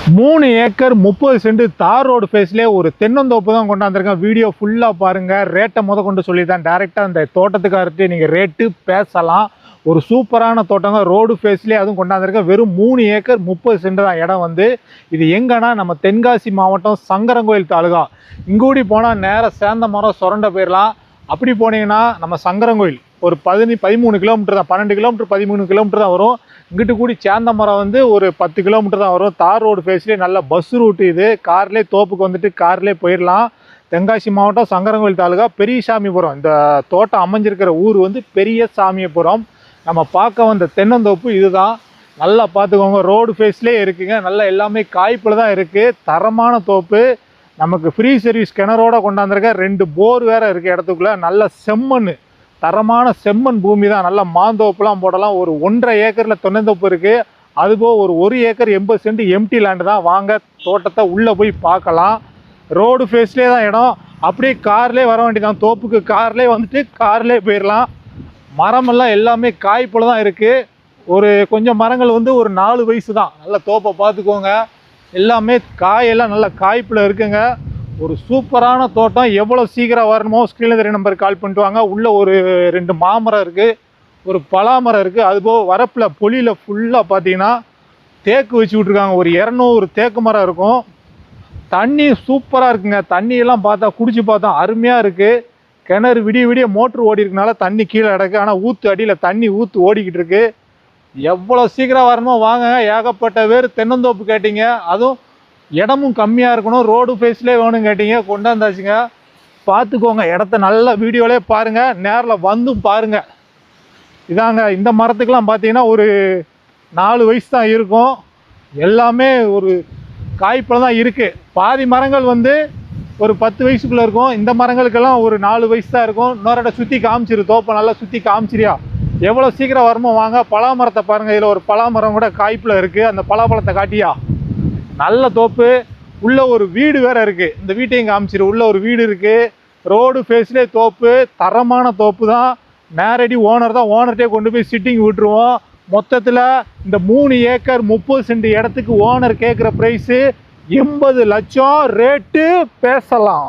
3 acre 30 send தார் road ஃபேஸ்லேயே ஒரு தென்னந்தோப்பு தான் கொண்டாந்துருக்கேன். வீடியோ ஃபுல்லாக பாருங்கள். ரேட்டை கொண்டு சொல்லி தான் டேரெக்டாக அந்த தோட்டத்துக்காரர்கிட்ட நீங்கள் ரேட்டு பேசலாம். ஒரு சூப்பரான தோட்டங்க, ரோடு ஃபேஸ்லேயே அதுவும் கொண்டாந்துருக்கேன். வெறும் 3 ஏக்கர் 30 சென்ட் தான் இடம் வந்து. இது எங்கன்னா நம்ம தென்காசி மாவட்டம் சங்கரங்கோயில் தாலுகா. இங்கூடி போனால் நேராக சேந்தமரம் சுரண்ட போயிடலாம். அப்படி போனீங்கன்னா நம்ம சங்கரங்கோயில் ஒரு 13 கிலோமீட்டர் தான், 12 கிலோமீட்டர் 13 கிலோமீட்டர் தான் வரும். இங்கிட்டு கூடி சேந்தமரம் வந்து ஒரு 10 கிலோமீட்டர் தான் வரும். தார் ரோடு ஃபேஸ்லேயே நல்ல பஸ் ரூட்டு இது. கார்லேயே தோப்புக்கு வந்துட்டு கார்லேயே போயிடலாம். தென்காசி மாவட்டம் சங்கரங்கோயில் தாலுகா பெரியசாமிபுரம். இந்த தோட்டம் அமைஞ்சிருக்கிற ஊர் வந்து பெரிய சாமியபுரம். நம்ம பார்க்க வந்த தென்னந்தோப்பு இதுதான். நல்லா பார்த்துக்கோங்க. ரோடு ஃபேஸ்லேயே இருக்குங்க. நல்லா எல்லாமே காய்ப்பில் தான் இருக்குது. தரமான தோப்பு. நமக்கு ஃப்ரீ சர்வீஸ் கிணறோட கொண்டாந்துருக்க. 2 போர் வேறு இருக்குது இடத்துக்குள்ளே. நல்ல செம்மண், தரமான செம்மண் பூமி தான். நல்லா மாந்தோப்புலாம் போடலாம். ஒரு 1.5 ஏக்கரில் தென்னந்தோப்பு இருக்குது. அதுபோல் ஒரு 1 ஏக்கர் 80 சென்ட் எம்டி லேண்டு தான். வாங்க தோட்டத்தை உள்ளே போய் பார்க்கலாம். ரோடு ஃபேஸ்லேயே தான் இடம். அப்படியே கார்லேயே வர வேண்டியதான். தோப்புக்கு கார்லேயே வந்துட்டு கார்லேயே போயிடலாம். மரமெல்லாம் எல்லாமே காய்ப்பில் தான் இருக்குது. ஒரு கொஞ்சம் மரங்கள் வந்து ஒரு 4 வயசு தான். நல்லா தோப்பை பார்த்துக்கோங்க. எல்லாமே காயெல்லாம் நல்ல காய்ப்பில் இருக்குங்க. ஒரு சூப்பரான தோட்டம். எவ்வளோ சீக்கிரம் வரணுமோ ஸ்க்ரீனில் தெரிய நம்பருக்கு கால் பண்ணிட்டு வாங்க. உள்ளே ஒரு 2 மாமரம் இருக்குது, ஒரு பலாமரம் இருக்குது. அதுபோக வரப்பில் பொலியில் ஃபுல்லாக பார்த்தீங்கன்னா தேக்கு வச்சு விட்ருக்காங்க. ஒரு 200 தேக்கு மரம் இருக்கும். தண்ணி சூப்பராக இருக்குங்க. தண்ணியெல்லாம் பார்த்தா குடிச்சு பார்த்தா அருமையாக இருக்குது. கிணறு விடிய விடிய மோட்ரு ஓடி இருக்கனால தண்ணி கீழே கிடக்கு. ஆனால் ஊற்று அடியில் தண்ணி ஊற்று ஓடிக்கிட்டு இருக்குது. எவ்வளோ சீக்கிரம் வரணுமோ வாங்க. ஏகப்பட்ட பேர் தென்னந்தோப்பு கேட்டீங்க. அதுவும் இடமும் கம்மியாக இருக்கணும், ரோடு ஃபேஸ்லேயே வேணும் கேட்டீங்க. கொண்டாந்தாச்சுங்க. பார்த்துக்கோங்க. இடத்த நல்ல வீடியோலே பாருங்கள், நேரில் வந்தும் பாருங்கள். இதாங்க. இந்த மரத்துக்கெலாம் பார்த்தீங்கன்னா ஒரு 4 வயசு தான் இருக்கும். எல்லாமே ஒரு காய்ப்பில் தான் இருக்குது. பாதி மரங்கள் வந்து ஒரு 10 வயசுக்குள்ளே இருக்கும். இந்த மரங்களுக்கெல்லாம் ஒரு 4 வயசு தான் இருக்கும். இன்னொரு இடம் சுற்றி காமிச்சிரு. தோப்பை நல்லா சுற்றி காமிச்சிரியா. எவ்வளோ சீக்கிரம் வரமோ வாங்க. பலாமரத்தை பாருங்கள். இதில் ஒரு பலாமரம் கூட காய்ப்பில் இருக்குது. அந்த பலாப்பழத்தை காட்டியா. நல்ல தோப்பு. உள்ளே ஒரு வீடு வேறு இருக்குது. இந்த வீட்டையும் காமிச்சிரு. உள்ளே ஒரு வீடு இருக்குது. ரோடு ஃபேஸ்லேயே தோப்பு. தரமான தோப்பு தான். நேரடி ஓனர் தான். ஓனர்கிட்டே கொண்டு போய் சிட்டிங் விட்டுருவோம். மொத்தத்தில் இந்த 3 ஏக்கர் 30 சென்ட் இடத்துக்கு ஓனர் கேட்குற ப்ரைஸு 80 லட்சம். ரேட்டு பேசலாம்.